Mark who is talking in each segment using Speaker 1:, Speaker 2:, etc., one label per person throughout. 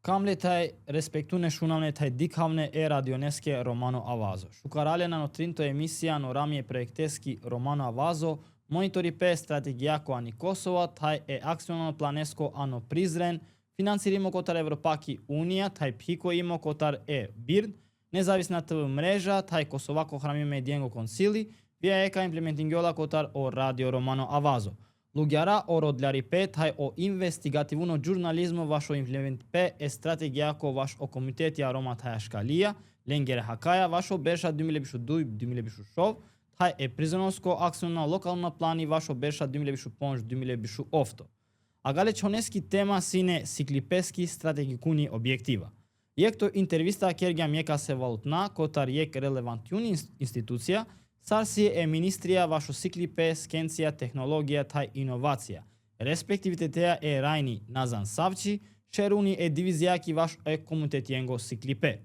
Speaker 1: Kamle taj respektune shunavne taj dikhavne e radioneske Romano Avazo. Shukarale na notrinto emisija no ramje projekteski Romano Avazo, monitori pe strategijako ani Kosova, taj e akcionalno planesko ano Prizren, financirimo kotar Evropaki Unija, taj piko imo kotar e Bird, nezavisna TV mreža, taj Kosovako hramio medijengo konsili, via eka implementingjola kotar o Radio Romano Avazo. Lugjara o rodlari pe taj o investigativuno gjurnalizmo vašo implement pe e strategijako vaš o komitetja Roma taj Ashkalia, lengere hakaja vašo besha 2022-2023, taj e prizonosko akcionalno lokalno plani vašo besha 2025-2028. Agale çoneski tema sine siklipeski strategikuni objektiva. Jek to intervista kergja mjeka se valutna, kotar jek relevantjun institucija, Sarsi e ministria vašo siklipe, skencija, tehnologija taj inovacija. Respektivitetea e rajni Nazan Savci, šeruni e divizijaki vaš e komunitetjengo siklipe.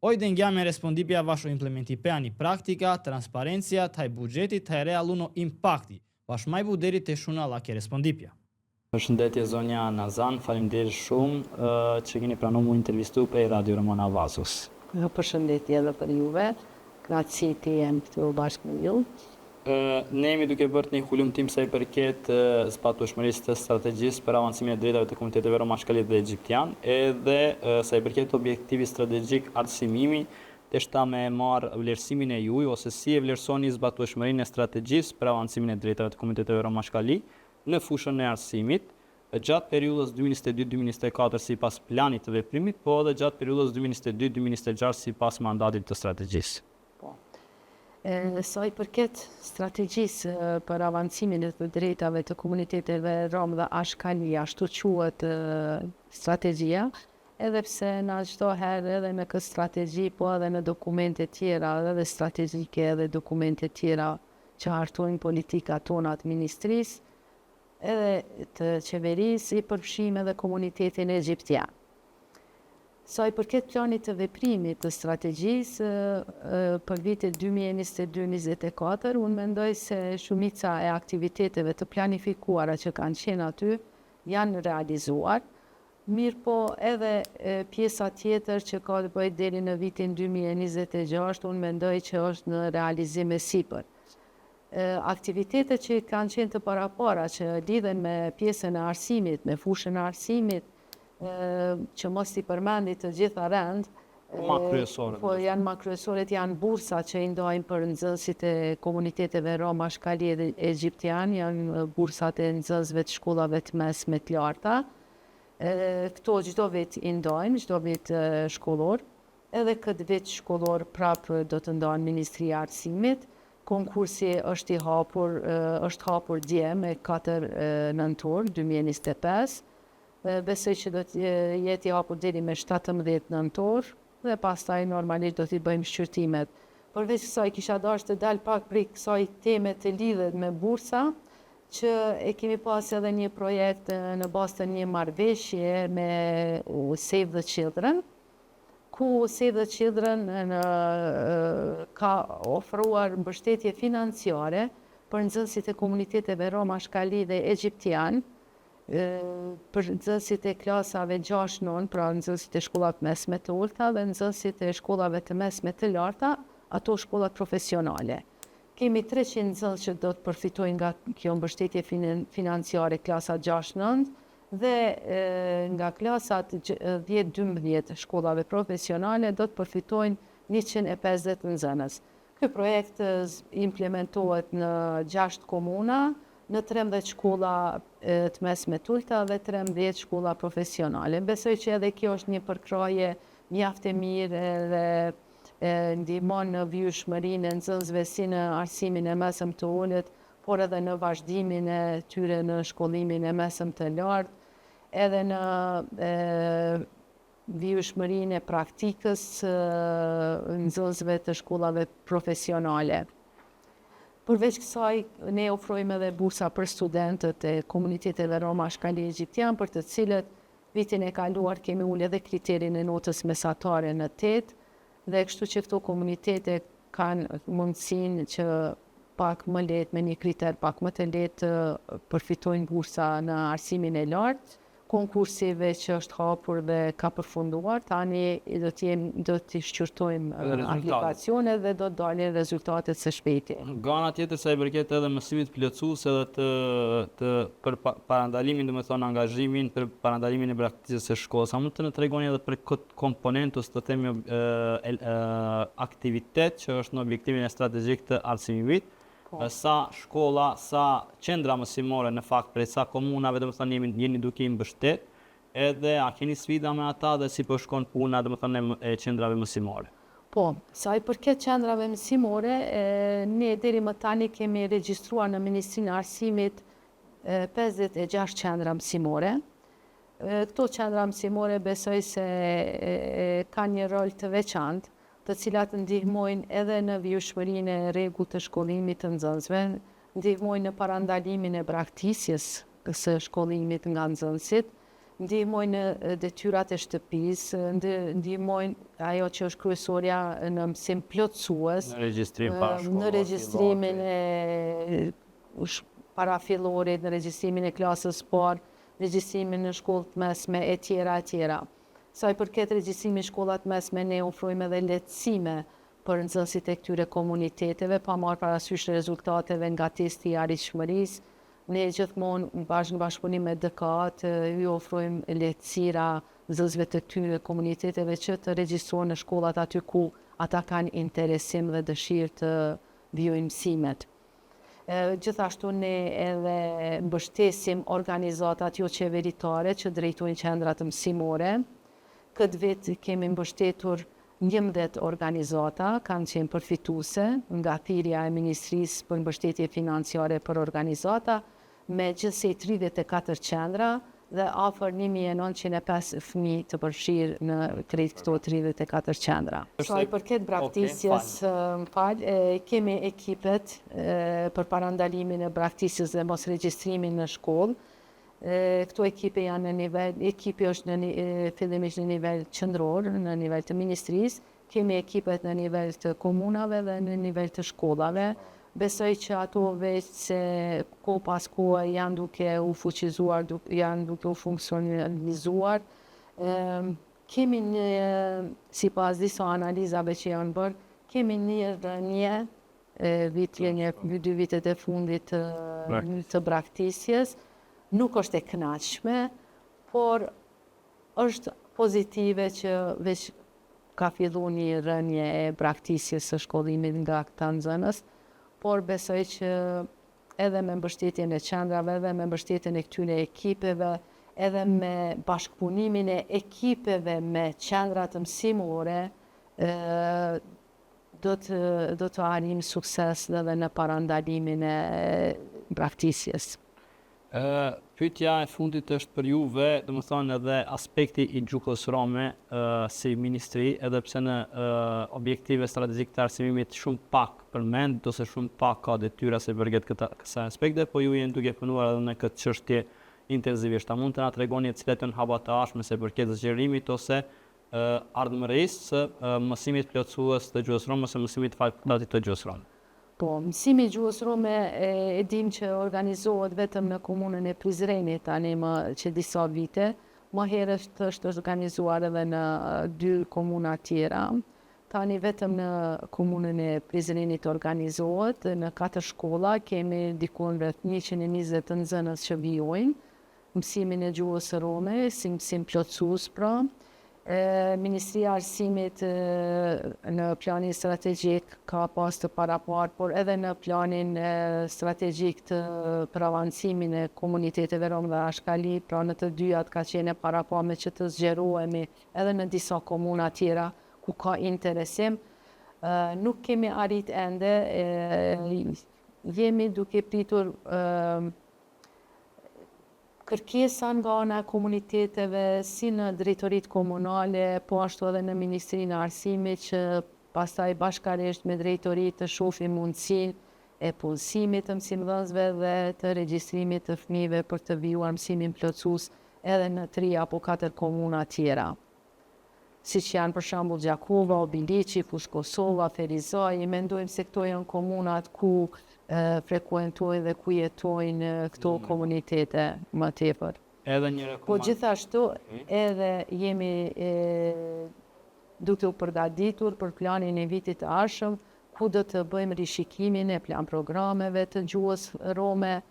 Speaker 1: Ojden gjame respondipja vašo implementipeani praktika, transparencija, taj budžeti, taj realuno impakti. Vaš majbu deri të shuna lake respondipja.
Speaker 2: Përshëndetje zonja Nazan, faleminderit shumë që keni pranuar mu intervistu për Radio Romano Avazos.
Speaker 3: Përshëndetje edhe për juve, knaqësi të jem këtu bashkë me ju.
Speaker 2: Ne jemi duke bërë një hulumtim sa i përket zbatueshmërisë të strategjisë për avancimin e drejtave të komuniteteve romashkalit dhe egjiptian, edhe sa i përket objektivit strategjik arsimimi, deshta me marrë vlerësimin e juaj ose si e vlerësoni zbatueshmërinë e strategjisë për avancimin e drejtave të komuniteteve romashkali në fushën e arsimit, gjatë periudhës 2022-2024 sipas planit të veprimit, po edhe gjatë periudhës 2022-2026 sipas mandatit të strategjisë.
Speaker 3: Sa i përket strategjisë për avancimin e të drejtave të komuniteteve rom dhe ashkali, ashtu quhet strategjia, edhe pse na çdo herë edhe me këtë strategji, po edhe në dokumente tjera, edhe strategjike edhe dokumente tjera që hartojnë politikat tona të ministrisë, edhe të qeverisë i përfshim edhe komunitetin egjiptian. Sa i përket planit të veprimit të strategjisë për vitet 2022-2024, unë mendoj se shumica e aktiviteteve të planifikuara që kanë qenë aty janë realizuar, mirë po edhe pjesa tjetër që ka të bëjë deri në vitin 2026, unë mendoj që është në realizim e sipër. Aktivitetet që kanë qenë të parapara që lidhen me pjesën e arsimit, me fushën e arsimit, që mos i përmendit të gjitha rend, po janë ma kryesoret, janë bursa që i ndajnë për nxënësit e komuniteteve rom, ashkali dhe egjiptian, janë bursat e nxënësve të shkollave të mesme të larta. Këto çdo vit i ndajnë, çdo vit shkollor, edhe këtë vit shkollor prapë do të ndajnë Ministria e Arsimit. Konkursi është hapur dje me 4 nëntor 2025. Besoj që do të jetë i hapur deri me 17 nëntor dhe pastaj normalisht do t'i bëjmë shqyrtimet. Përveç kësaj kisha dashur të dal pak prej kësaj teme të lidhet me bursa, që e kemi pas edhe një projekt në bazë të një marrëveshje me Save the Children, ku Save the Children ka ofruar mbështetje financiare për nxënësit e komuniteteve rom, ashkali dhe egjiptian, për nxënësit e klasave 6-9, pra nxënësit e shkollave mesme të ulta dhe nxënësit e shkollave të mesme të larta, ato shkollat profesionale. Kemi 300 nxënës që do të përfitojnë nga kjo mbështetje financiare klasa 6-9, dhe nga klasat 10-12 shkollave profesionale do të përfitojnë 150 nxënës. Ky projekt implementohet në 6 komuna, në 13 shkolla të mesme të ulta dhe 13 shkolla profesionale. Besoj që edhe kjo është një përkraje mjaft e mirë dhe ndihmon në vijshmërinë e nxënësve si në arsimin e mesëm të ulët, por edhe në vazhdimin e tyre në shkollimin e mesëm të lartë, edhe në vijshmërinë e praktikës nxënësve të shkollave profesionale. Përveç kësaj, ne ofrojmë edhe bursa për studentët e komuniteteve rom, ashkali egjiptian, për të cilët vitin e kaluar kemi ulë edhe kriterin e notës mesatare në 8, dhe kështu që këto komunitete kanë mundësinë që pak më lehtë me një kriter pak më të lehtë përfitojnë bursa në arsimin e lartë, konkursive që është hapur dhe ka përfunduar, tani do t'i shqyrtojmë aplikacione dhe do të dalin rezultatet së shpejti.
Speaker 2: Nga ana tjetër sa i përket edhe mësimit plotësues edhe për parandalimin, domethënë angazhimin për parandalimin e praktikës së shkollës. A mund të na tregoni edhe për këtë komponentë ose të themi aktivitet që është në objektivin e strategjik të arsimimit? Sa shkolla, sa qendra mësimore në fakt prej sa komunave, domethënë jeni duke i mbështet, edhe a keni sfida me ata dhe si po shkon puna domethënë e qendrave mësimore?
Speaker 3: Po, sa i përket qendrave mësimore, ne deri më tani kemi regjistruar në Ministrinë e Arsimit 56 qendra mësimore. Këto qendra mësimore besoj se kanë një rol të veçantë, të cilat ndihmojnë edhe në vjushmërinë e rregullt të shkollimit të nxënësve, ndihmojnë në parandalimin e braktisjes së shkollimit nga nxënësit, ndihmojnë në detyrat e shtëpisë, ndihmojnë ajo që është kryesorja në mësim plotësues, në regjistrimin e parafillorit, në regjistrimin e klasës parë, regjistrimin në shkollë të mesme e tjera e tjera. Sa i përket regjistrimit shkollat mesme, ne ofrojmë edhe lehtësime për nxënësit e këtyre komuniteteve, pa marrë parasysh rezultateve nga testi i arritshmërisë. Ne gjithmonë në bashkëpunim me DKA-t ju ofrojmë lehtësira nxënësve të këtyre komuniteteve që të regjistrohen në shkollat aty ku ata kanë interesim dhe dëshirë të vijojnë mësimet. Gjithashtu ne edhe mbështesim organizatat jo qeveritare që drejtojnë qendrat mësimore. Këtë vit kemi mbështetur 11 organizata, kanë qenë përfituese nga thirrja e Ministrisë për mbështetje financiare për organizata, me gjithsej 34 qendra dhe afër 1905 fëmijë të përfshirë në krejt këto 34 qendra. Sa i përket braktisjes, kemi ekipet për parandalimin e braktisjes dhe mos regjistrimin në shkollë. Këto ekipe janë në nivel, ekipi është fillimisht në nivel qendror, në nivel të ministrisë, kemi ekipet në nivel të komunave dhe në nivel të shkollave. Besoj që ato veç se kohë pas kohë janë duke u fuqizuar, janë duke u funksionalizuar. Kemi sipas disa analizave që janë bërë, kemi një rënje dy vitet e fundit të braktisjes. Nuk është e kënaqshme, por është pozitive që veç ka filluar një rënje e braktisjes së shkollimit nga këta nxënës, por besoj që edhe me mbështetjen e qendrave, edhe me mbështetjen e këtyre ekipeve, edhe me bashkëpunimin e ekipeve me qendrat mësimore, do të arrijmë sukses edhe në parandalimin e braktisjes.
Speaker 2: Pyetja e fundit është për juve, domethënë edhe aspekti i gjuhës rome si ministri, edhe pse në objektive strategjike të arsimimit shumë pak përmend ose shumë pak ka detyra se përket kësaj aspekte, po ju jeni duke punuar edhe në këtë çështje intensivisht. A mund të na tregoni cilat janë hapat e ashme se përket zgjerimit ose ardhmërisë së mësimit plotësues të gjuhës rome ose mësimit fakultatit të gjuhës rome?
Speaker 3: Po, mësimi i gjuhës rome e dim që organizohet vetëm në komunën e Prizrenit tani më që disa vite. Më herët është organizuar edhe në 2 komuna tjera. Tani vetëm në komunën e Prizrenit organizohet, në 4 shkolla kemi dikun rreth 120 nxënës që vijojnë mësimin e gjuhës rome, si mësim plotësues pra. Ministria e Arsimit në planin strategjik ka pas të parapar, por edhe në planin strategjik për avancimin e komuniteteve rom dhe ashkali, pra në të dyjat ka qenë parapar me që të zgjerohemi edhe në disa komuna tjera ku ka interesim. Nuk kemi arrit ende, jemi duke pritur kërkesa nga ana e komuniteteve si në drejtoritë komunale, po ashtu edhe në Ministrinë e Arsimit që pastaj bashkërisht me drejtoritë të shohim mundësinë e punësimit të mësimdhënësve dhe të regjistrimit të fëmijëve për të vijuar mësimin plotësues edhe në 3 apo 4 komuna tjera. Siç janë për shembull Gjakova, Obiliqi, Fushë Kosova, Ferizaj, mendojmë se këto janë komunat ku frekuentojnë dhe ku jetojnë këto komunitete më tepër.
Speaker 2: Edhe një
Speaker 3: Po
Speaker 2: rekomand.
Speaker 3: gjithashtu edhe jemi duke u përgatitur për planin e vitit të ardhshëm, ku do të bëjmë rishikimin e plan programeve të gjuhës rome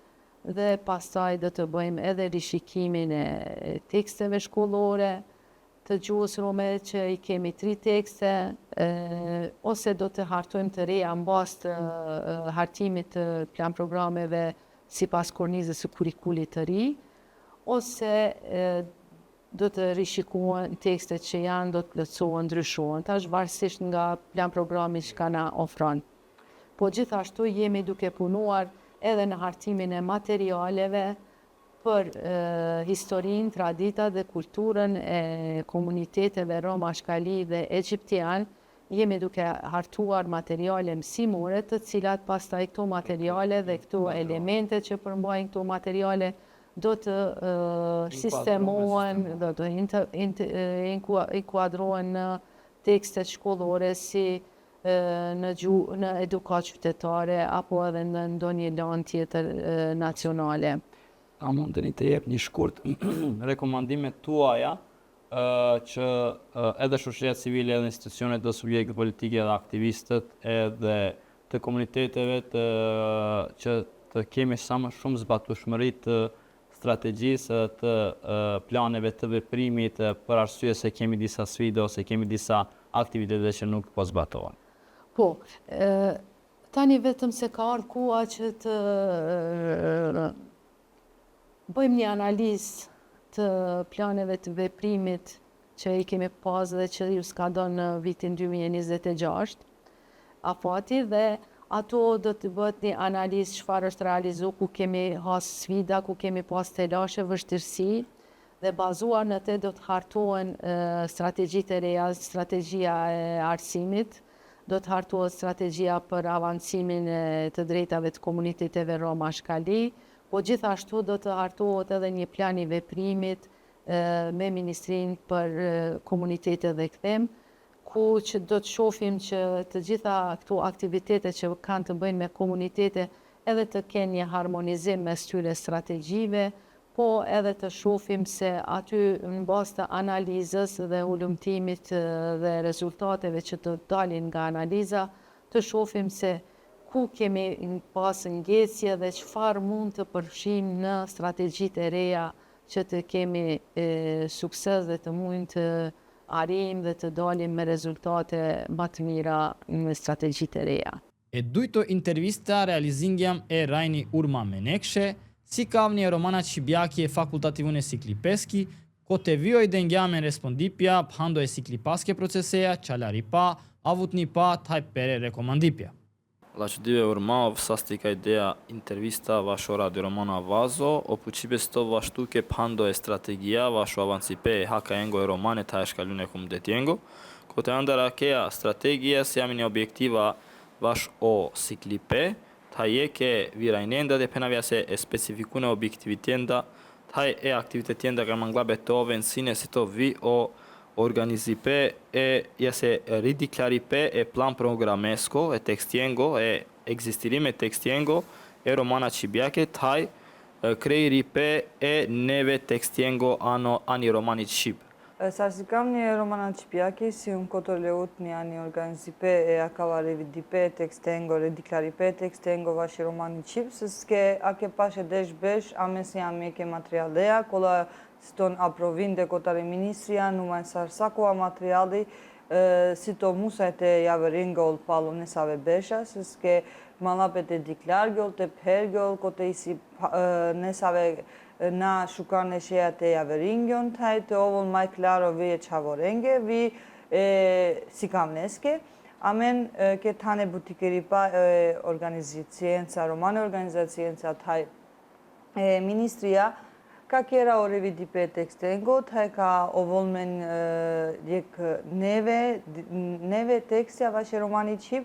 Speaker 3: dhe pastaj do të bëjmë edhe rishikimin e teksteve shkollore të gjuhës rome, që i kemi 3 tekste, ose do të hartojmë të reja mbas të hartimit të plan programeve sipas kornizës së kurrikulit të ri, ose do të rishikohen tekstet që janë, do të plotësohen, ndryshohen, tash varësisht nga plan programi që na ofron. Po gjithashtu jemi duke punuar edhe në hartimin e materialeve për historinë, traditat dhe kulturën e komuniteteve rom, ashkali dhe egjiptian. Jemi duke hartuar materiale mësimore, të cilat pastaj këto materiale dhe këto elemente që përmbajnë këto materiale do të sistemohen, do të inkuadrohen në tekstet shkollore si në edukat qytetare apo edhe në ndonjë lanë tjetër nacionale.
Speaker 2: A mundeni të jep një shkurt rekomandimet tuaja që edhe shoqëria civile, edhe institucionet dhe subjektet politike dhe aktivistët edhe të komuniteteve që të kemi sa më shumë zbatueshmëri të strategjisë të planeve të veprimit për arsye se kemi disa sfida ose kemi disa aktivitete që nuk po zbatohen.
Speaker 3: Po, tani vetëm se ka ardhur koha që të bëjmë një analizë të planeve të veprimit që i kemi pas dhe që ju s'ka dhënë në vitin 2026, afati, dhe ato do të bëhet një analizë çfarë është realizuar, ku kemi has sfida, ku kemi pas telashe, vështirësi, dhe bazuar në të do të hartohen strategjitë e reja, strategjia e arsimit, do të hartohet strategjia për avancimin e të drejtave të komuniteteve rom ashkali, po gjithashtu do të hartohet edhe një plan i veprimit me Ministrinë për Komunitete dhe Kthim, ku që do të shohim që të gjitha këto aktivitete që kanë të bëjnë me komunitete edhe të kenë një harmonizim mes tyre strategjive, po edhe të shohim se aty në bazë të analizës dhe ulëmtimit dhe rezultateve që të dalin nga analiza, të shohim se ku kemi pas ngjecje dhe çfarë mund të përfshijmë në strategjitë e reja që të kemi sukses dhe të mund të arrijmë dhe të dalim me rezultate më të mira në strategjitë e reja.
Speaker 1: E dujto intervista realizingjam e Rajni Urma Menekshë, si kavni e Romana Çibjaki e fakultativun e Siklipeski, ko te vjoj dhe ngjamen respondipja phando e Siklipaske proceseja, qalari pa, avutni pa, taj pere rekomandipja.
Speaker 2: Llaqëdive Urmao vsastika ideja intervista vasho Radio Romano Avazo, opuqibe sto vashtuke phando e strategia vasho avancipe e haka engo e romane ta e shkalune kum detjengo, kote andara kea strategia si jamin e objektiva vash o siklipe, ta jeke virajnenda dhe penavja se e specifikune objektivitjenda, ta e aktivitetjenda ka manglabe të oven sine si to vi o organizipe e jase ridiklaripe e plan programesko e tekstjengo e existirime tekstjengo e Romana Çibjake taj krejripe e neve tekstjengo ani Romani Çib.
Speaker 4: Sarsikam një Romana Çibjake si un kotoleut një ani organizipe e akava revidipe tekstengo ridiklaripe tekstengo vashi Romani Çib, se ake pashe desh besh amesi amike materialea kola ston aprovin dhe kotare ministria, numaj sarsakova materiali, si to musajt e javërin gol palo nesave besha, se malapet e diklargjol, të pergjol, kote isi nesave na shukar në shejat e javëringjon, taj të ovon maj klaro vi e qavorenge, vi si kamneske, amen ke tane butikeri pa organizacijenca, romane organizacijenca, taj ministria, ka kjera o revidipe tekstengo, taj ka ovolmen jek neve tekstja vaše Romani Çib,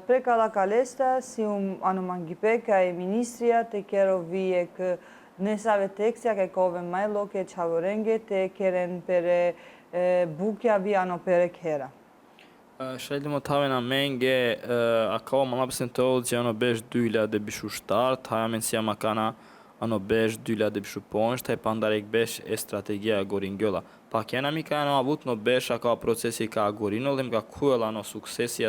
Speaker 4: preka la kalesta si anumangipe ka e ministria te kjero vijek nesave tekstja ka kove majloke qavorenge te kjeren pere bukja vi ano pere kjera.
Speaker 2: Shajli më tavena menge, a kao më lapsin të odhë që janë besh dyla dhe bishushtar, ta jamen si amakana besh dyla dhe bëshuponjsh, taj pandarek besh e strategia e goringjolla. Pa kena mi ka avut no besha ka procesi ka agorino dhe mga kuel suksesi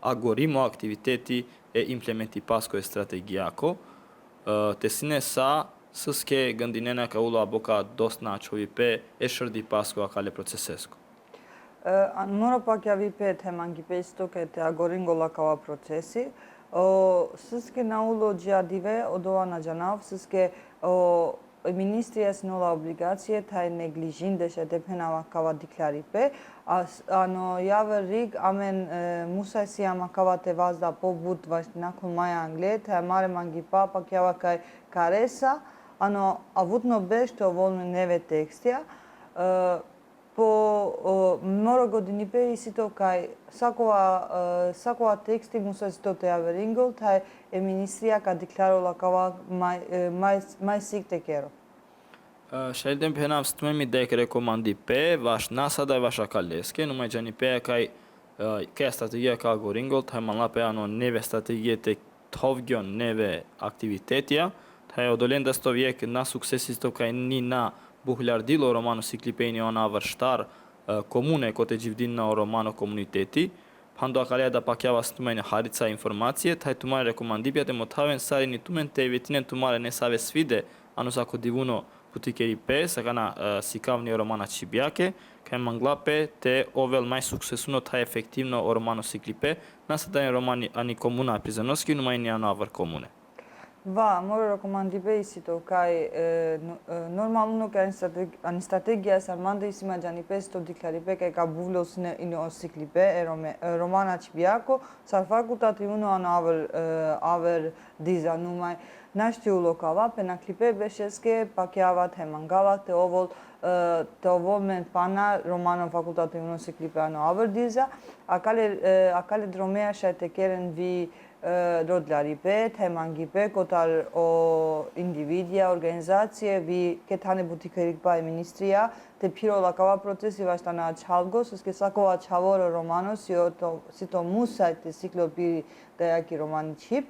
Speaker 2: agorimo aktiviteti e implementi pasko e strategiako. Te sine sa, sëske gëndinena ka ulo abo ka dosna qovipe e shërdi pasko a kale procesesko.
Speaker 4: Mora pak ja vi pe teman gipesto ke te agoringola kawa procesi. Sëske na ulo gjadive o doa na gjanav, sëske Ministrija si nola obligacije, taj neglijin dhe që te penava kava diklari pe, ano javë rig, amen musaj si ama kava te vazda po but vash nakon maja angle, taj mare mangipa, pak java kaj karesa, ano avut no besh të volme neve tekstja, po moro godini pe i sito kaj sakova teksti musaj sito te javë ringol, taj e ministrija ka deklarola kava maj sik te kero.
Speaker 2: Shajden penav stmemi dek rekomandi pe, vash nasada e vash akaleske, numaj gjani pe kaj strategija ka goringol, taj manla pe neve strategije te tovgjon neve aktivitetja, taj odolen da sto vjek na suksesi sto kaj ni na buhlardilo romano siklipeni ona vërshtar komune kote gjivdin na romano komuniteti, pando akalea da pakjava stmeni harica informacije, taj tumare rekomandipja te motaven sari ni tumen te vetinen tumare nesave sfide, ako divuno putikeri pe, sa kana sikavni romana čibjake, kaj manglape te ovel maj suksesuno taj efektivno romano siklipe, nasa da je romani ani komuna prizanoski, numaj ni ano avr komune.
Speaker 4: Va, mora rekomandibe i sito kaj normalno kaj ani strategija sa manda isima gjani pe sto diklaripe kaj ka buvlos ino osiklipe romana čibjako, sa fakultativno ano avr diza numaj Našti u lokava, pe na klipe bešeske, pak java te mangava, te ovol men pana romano fakultativno se klipe ano avrdiza, akale dromea še te keren vi rodlaripe, te mangipe, kotar o individja, organizacije, vi ketane butikerik pa e ministrija, te piro lakava procesi vaštana čalgo, suske sakova čavoro romano, si to musaj te siklo piri dajaki romani čip,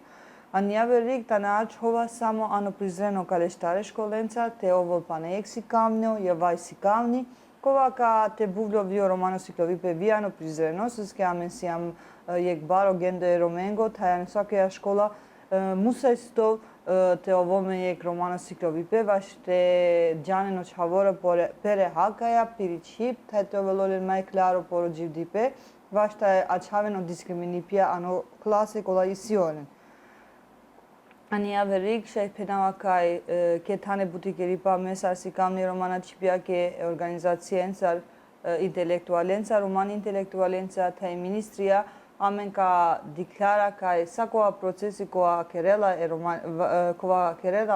Speaker 4: Anjave rik ta načhova samo ano prizreno kaleštare školenca, te ovol pane eksikavnjo, je vaj sikavni, kova ka te buvljo vio romano siklovipe vijano prizreno, suske amen si am jek baro gendo e romengo, tajan svakeja škola musaj stov te ovome jek romano siklovipe, vaš te djaneno čhavora pere hakaja, piri čip, taj te ovelolen maj klaro poro gjivdipe, vaš taj ačhaveno diskriminipja ano klase kola isionen. Ani averik še penava kaj ketane butikeri pa mesar si kamni romana čipjake organizacijencar intelektualenca, roman intelektualenca taj ministrija, amen ka diklara kaj sakova procesi kova kerela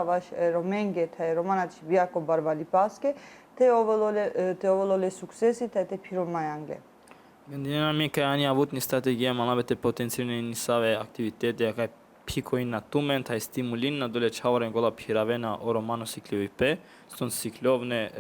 Speaker 4: vaš romenge taj romana čipjako barbalipaske, te ovolole suksesi taj te piromajangle.
Speaker 2: Gëndinena mi kaj ani avut një strategija malave te potencirin e njësave aktivitete kaj pikojnë na tumen, taj stimulin na dole qavaren gola piravena o romano siklovipe, ston siklovne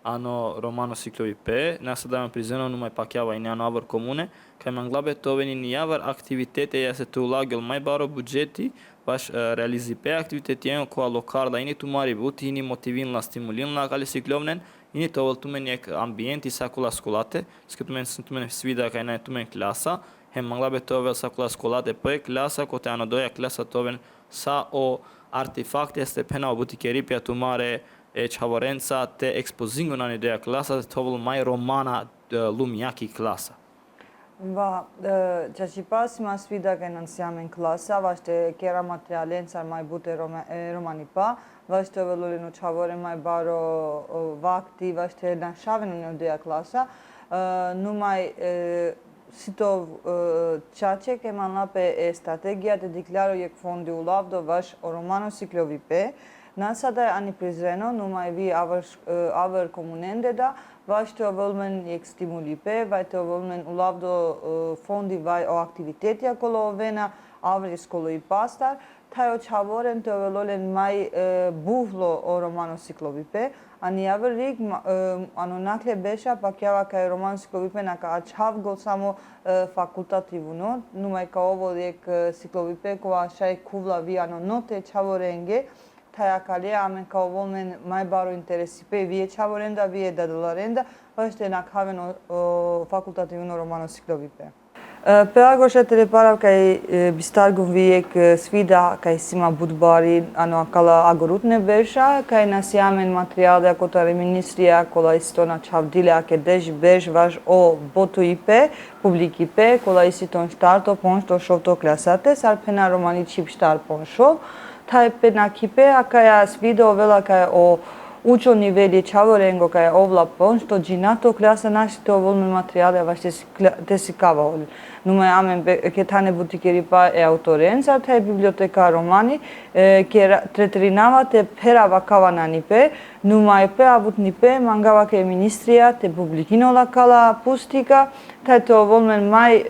Speaker 2: ano romano siklovipe, nasa da me prizeno numaj pakjava i një ano avër komune, kaj manglabe tove një javër aktivitete jase të ulagjol maj baro budžeti, vash realizipe aktiviteti jenë koa lokar da ini tu mari buti, ini motivin la stimulin la kali siklovnen, ini të tumen jek ambienti sa kula skolate, s'ke tumen svida kaj na tumen klasa, hem manglabe tovel sa kula skolate për klasa, kote ano doja klasa toven sa o artefakte este pena o butikeripja tu mare e qavorenca te ekspozingu na një doja klasa, te tovel maj romana lumjaki klasa.
Speaker 4: Va, që që pas ma sfida ke nënsjamin klasa, vashte kera materialenca maj bute romani pa, vashte velulinu qavore maj baro vakti, vashte na shavenu një doja klasa, numaj Sitov qace ke manlape e strategija te diklaro jek fondi u lavdo vash o romano siklovipe, Nasada ani Prizreno, numai vi avër komunendeda, vash të vëllmen jek stimuli pe, vaj të vëllmen u lavdo fondi vaj o aktivitetja kolo vena, avër iskolo I pastar, tajo qavoren të vëllolen maj buhlo o romano siklovipe, ani avër rik, ano nakle besha, pa kjava ka romano siklovipe na ka qav go samo fakultativu, no? Numai ka ovo jek siklovipe, ko ashaj kuvla vi ano note qavorenge, taja kalea amen kao volmen mai baro interesi pe vie qavorenda, vie dadolarenda, është na kaven fakultativno romano siklovipe. Pedagoška teleparav kaj bistargum vijek svida kaj sima budbari ano akala agorutne besha, kaj nas jamen materiale ako tare ministrija kola istona čavdile ake desh besh vaš o botu ipe, publiki pe, kola isiton štarto ponšto šovto klasate, sar pena romani čip štar ponšov, taj pena kipe, akaja svido vela kaj o učo niveli čavorengo kaj ovla ponšto džinato klasa naši to volme materiale vaš te si kava oli. Numai amen ketane butikeri pa e autorența, taj biblioteka romani, tretrinava te pera vakava nanipe, numai pe avut nipe, mangava ke ministria te publikino lakala pustika, taj to volmen mai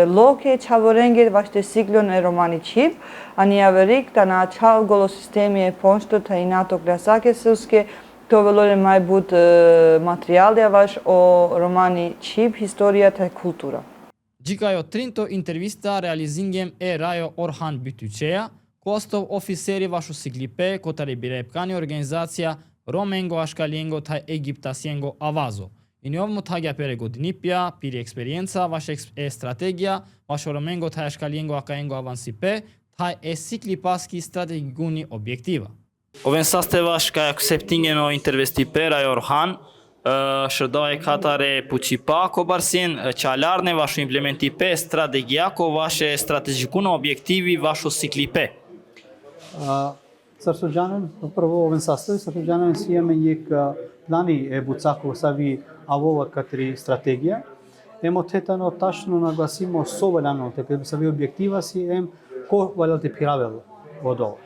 Speaker 4: loke čavorenge vaš te siklon e romani čip, ani averik ta na čal golo sistemi e ponšto ta inato klasake suske, to velore mai but materiale vaš o romani čip, historia ta kultura.
Speaker 1: Gjikajo trinto intervista realizingem e Rajo Orhan Bytyqeja, kostov ofiseri vašu siglipe, kotari birepkani organizacija Romengo Ashkalengo taj Egiptasiengo Avazo. I njovmo tagja pere godinipja, piri eksperienca, vaše strategija, vaše Romengo taj Ashkalengo Akaengo Avansipe, taj sikli paski strategiguni objektiva.
Speaker 2: Ovën saste vash ka acceptingen o intervestipe Rajo Orhan, shërdoj katare puqipa ko barsin qalarne vašu implementipe strategija ko vaše strategikuno objektivi vašu siklipe.
Speaker 5: Sërsujanën, prvo ovën saste, sërsujanën si jeme njek plani e bucako sa vi avovat katri strategija. Emo tetano tashno naglasimo sovelano, te sa vi objektiva si ko valjate piravel vodova.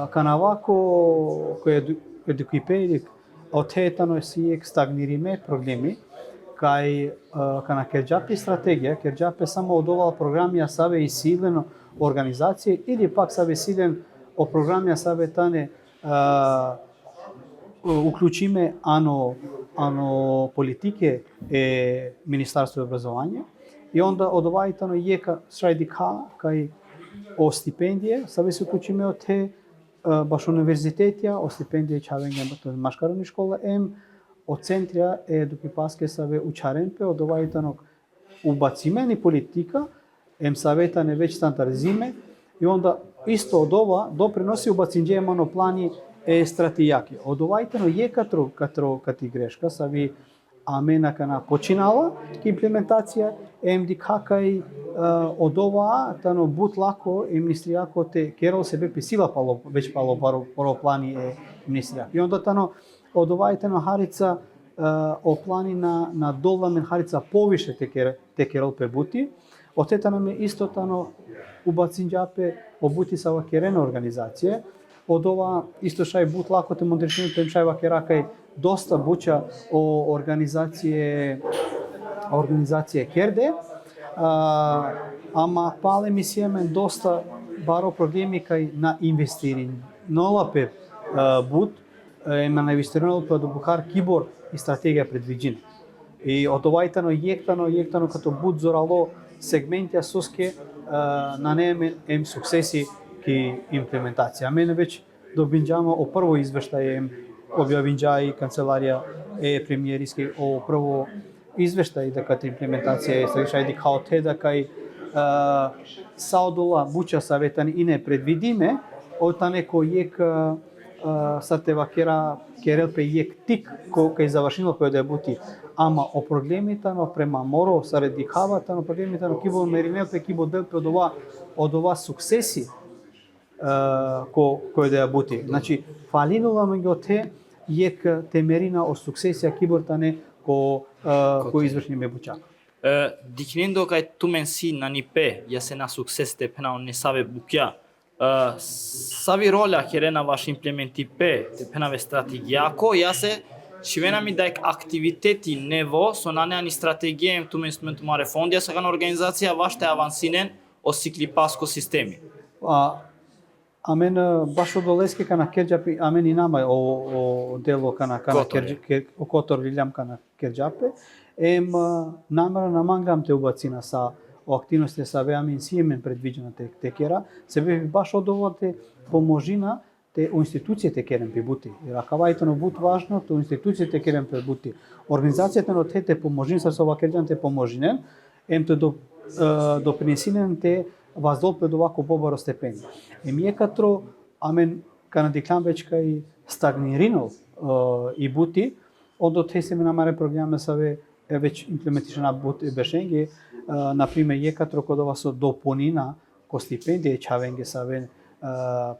Speaker 5: Kanavako koje edukiperik othetano si stagnirime problemi, kaj kana kerđapi strategija, kerđape samo odovala programija save i sileno organizacije ili pak save silen o programija save tane uključime ano politike Ministarstvo obrazovanja i onda odovajtano jeka srajdika kaj o stipendije, save se uključime o te baš univerzitetja, o stipendije čavenja maškarani škola, o centrija edukipaske save učarenpe, odovajtanog ubacimeni politika, savetane već standardizime i onda isto od ova doprinosi ubacinđemano plani stratijaki. Odovajtano je katro greška, savi amena kana počinala implementacija, kakaj od ova tano but lako ministrijako te kerol sebe pisila već palo plani ministrijak. I onda tano od ovaj tano harica o plani na dolamen harica poviše te kerol pe buti. Od te tano me isto tano ubacinđape obuti sa ova kerena organizacije. Od ova isto šaj but lako te mondrešinu tem šaj vakerakaj dosta buća o organizacije Kerde, ama pale mi sjemen dosta baro problemi kaj na investirin. Nolape but, na investirano pa do Buhar kibor i strategija predviđine. I od ovajtano jektano kato but zoralo segmentja suske na nemen suksesi ki implementacija. A mene već dobinđamo o prvo izveštaje objavindja i kancelarija premijerijske o prvo izveštaj da kad implementacija je strategija kao te da kaj saodola buća savetan i ne predvidime od ta neko jek sateva kerel pe jek tik kaj završilo koje da je buti ama o problemitano prema moro saredikhavatano problemitano kibo merinel pe kibo del pe od ova suksesi koje da je buti. Znači falinola me te jek temerina o suksesja kibortane ko izvršni me bučak.
Speaker 2: Diknindo kaj tu mensi na nipe, ja se na sukses te pena on ne save bukja,
Speaker 1: Savi rola kerena vash implementi te penave strategjako, jase Shivena mi dajk aktiviteti nevo, sonane ani strategie tu me instrumentumare fondja sa kanë organizacija vashte avansinen o sikli pasko sistemi.
Speaker 5: Amen baš odoleske kana kerđapi, amen i nama o delo kana o kotor liljam kana kerđape, namera namangram te ubacina sa o aktivnosti sa veamin sijemen predviđena te kera, sebe baš odovate pomožina te u institucije te керем прибути. Jer акавајте но бут важно, то институцијите те керем прибути. Организацијата но те поможин со ова керјан те поможинен, те допринесинен те ваздолпе до вако побаро степени. Катро, амен кана диклам веќе кај стагниринол и бути, ондо те се намаре програме саве веќе имплементирана бут бешенги, например, катро кодова со допонина ко стипендија чавенге саве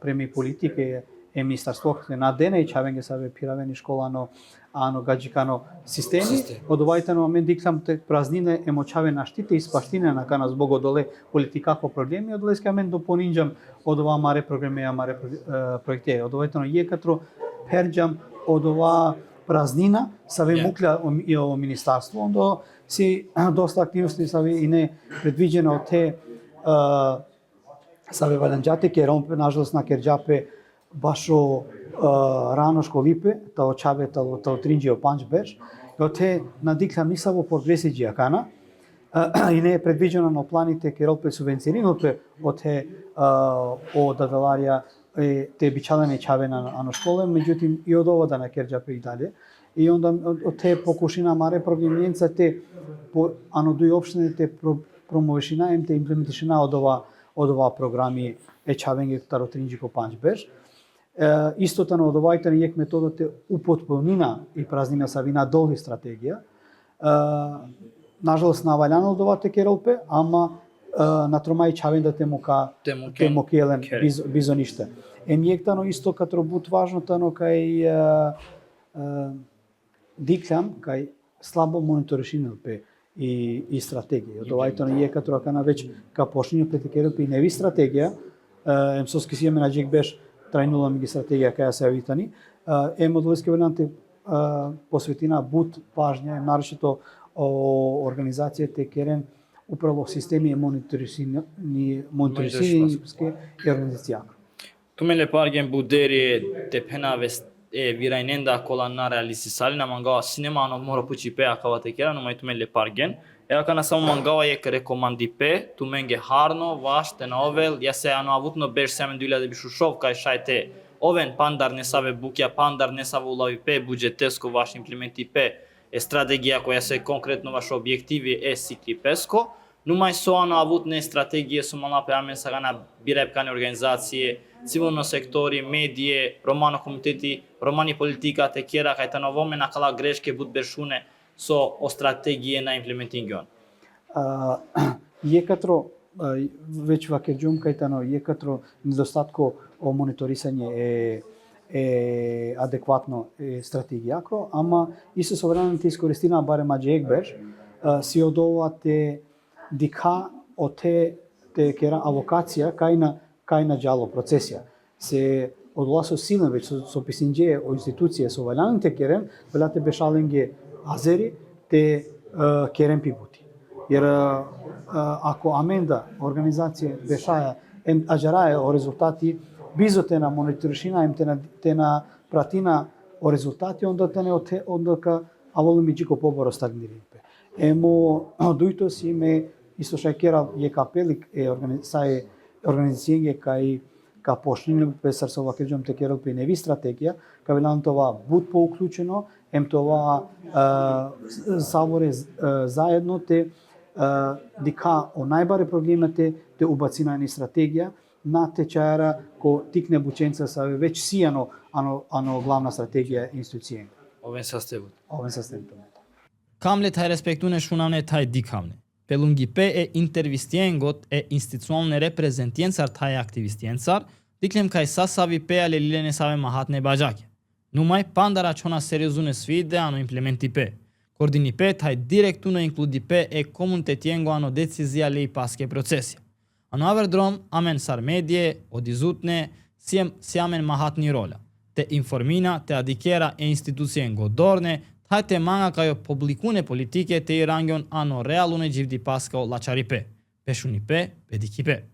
Speaker 5: преми политике министерството на дене и чавенге саве пиравени школано ано гаджикано системи одовајтано амен диклам те празнина емочаве наштите и спаштине на кана због одоле политикако проблеми одолеска амен допонинџам одова маре програми маре проекти одовајтано катро перџам одова празнина саве мукля о министерство ондо си доста активности саве и не предвиđено те Саве валанџате ке ромпе нажалост на керџапе башо рано школипе, та очаве та отринџио панџ беш, те надикла мисаво прогресиџија кана, и не е предвиđено на планите ке ромпе субвенциринопе оте о дадаларија те бичалане чаве на ано школе, меѓутим и од ова да на керџапе и дале. И онда те покушина маре програмиенца те ано дуј општине те промовешина им те имплементишина од ова програми чавенге таротринџико панџ беш. Истото на одовајтен јек методата употполнина и празнина савина долги стратегија. Нажалост наваљано од ова текеролпе, ама на тромај чавен да те мокелен бизо ништа. Јектано исто катро бут важно тано кај диклам кај слабо мониторишинелпе и стратегија. Одовајтено катро кана веќе ка почнење претекерот и неви стратегија, соски си на джек беш трајнула ми ги стратегија каја се авитани, одолески варианти посветина бут пажња, нарочито организацијите керен управо системи мониторисински и организацијако.
Speaker 1: Tumele pargen buderi te penave virainenda kolanna realistisali na mangawa sinema ano moro puchi pe akava te kera no mai tumele pargen. Kana samo mangawa je rekomandi pe tumenge harno vash te novel ja se ano avutno besh semen 2000 kaj shajte oven pandar nesave bukja pandar nesave ulavi pe budžetesko vaš implementi pe strategija koja se konkretno vaš objektivi sikli pesko. Numai so ano avutne strategije su malape amen sa gana birepkane organizacije civilno sektori, medije, romano komiteti, romani politika te kjera kaj ta novome na kala greške bud beršune so o strategije na implementingon.
Speaker 5: Јекатро веќе вакеџум кај тано јекатро недостатко о мониторисање е адекватно стратегијако, ама исто со време те искористина барем аџек беш си од ова те дика о те кера авокација кај на џало процесија. Се одола со силен веќе со писинџе о институција со валјаните керен, велате бешаленге азери те керен пибути. Jer ako amenda organizacije bešaja ađaraje o rezultati bizo te na monitorishina te na pratina o rezultati onda ka avolo mi džiko poboro stagnirimpe. Emo duito si me isto šajkera je kapelik organizacije ka pošlinju pesar sa ovakveđom te kerel pe nevi strategija, ka velan това bud pouključeno, това savore zajedno te дика о најбаре проблемите те убацина ни стратегија на течајара ко тикне бученца са веќе сијано ано главна стратегија институцијен.
Speaker 1: Овен састевот. Камле тај респектуне шунавне тај дикавне. Пелунги пе интервистиенгот институционалне репрезентиенцар тај активистиенцар, диклем кај сасави пе але лилене саве махатне баџаке. Нумај пандара чона сериозуне свиде ано имплементи пе. Coordini pe taj direktno inkludi pe comunitetiengo ano decizia lei paske procesija. Ano averdrom amen sarmedje, odizutne, si amen mahatni rola. Te informina, te adikera e institucije godorne, hajte manga kajo publikune politike te irangion ano realune gjivdi paskao laçaripe. Peshunipe, pedikipe.